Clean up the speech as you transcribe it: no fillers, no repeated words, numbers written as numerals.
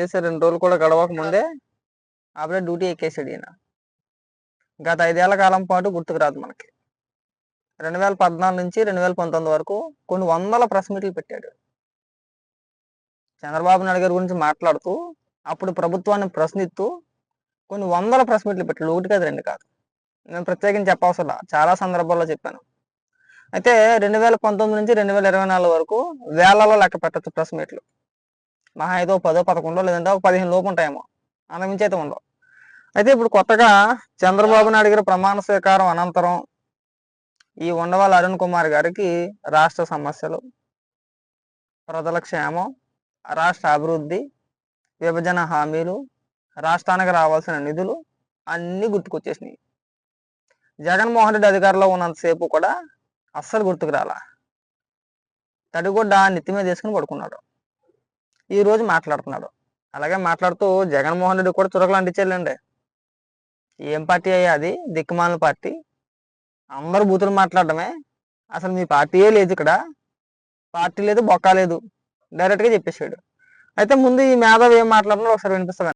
చేసే 2 రోజులు కూడా గడవక ముందే అప్పుడే డ్యూటీ ఎక్కేసాడు ఈయన. గత 5 ఏళ్ల కాలం పాటు గుర్తుకు రాదు మనకి. 2014 నుంచి 2019 వరకు కొన్ని వందల ప్రెస్ మీట్లు పెట్టాడు. చంద్రబాబు నాయుడు గారి గురించి మాట్లాడుతూ, అప్పుడు ప్రభుత్వాన్ని ప్రశ్నిస్తూ కొన్ని వందల ప్రెస్ మీట్లు పెట్టాడు. 1 కాదు 2 కాదు. నేను ప్రత్యేకించి చెప్పవసరం, చాలా సందర్భాల్లో చెప్పాను. అయితే 2019 నుంచి 2024 వరకు వేలలో లెక్క పెట్టచ్చు ప్రెస్ మీట్లు. మహా అయితే 10 11 లేదంటే 15 లోపు ఉంటాయేమో, అంతకుమించి అయితే ఉండవు. అయితే ఇప్పుడు కొత్తగా చంద్రబాబు నాయుడు గారి ప్రమాణ స్వీకారం అనంతరం ఈ ఉండవల్లి అరుణ్ కుమార్ గారికి రాష్ట్ర సమస్యలు, ప్రజల క్షేమం, రాష్ట్ర అభివృద్ధి, విభజన హామీలు, రాష్ట్రానికి రావాల్సిన నిధులు అన్నీ గుర్తుకొచ్చేసినాయి. జగన్మోహన్ రెడ్డి అధికారంలో ఉన్నంతసేపు కూడా అస్సలు గుర్తుకు రాలా. తడిగుడ్డ నెత్తి మీద వేసుకుని పడుకున్నాడు. ఈ రోజు మాట్లాడుతున్నాడు. అలాగే మాట్లాడుతూ జగన్మోహన్ రెడ్డి కూడా చురకలు అంటించాలండి. ఏం పార్టీ అయ్యా అది? దిక్కుమాలిన పార్టీ. అందరూ బూతులు మాట్లాడటమే. అసలు మీ పార్టీయే లేదు ఇక్కడ, పార్టీ లేదు, బొక్క లేదు, డైరెక్ట్గా చెప్పేశాడు. అయితే ముందు ఈ మేధావి ఏం మాట్లాడుతున్నాడో ఒకసారి వినిపిస్తాను.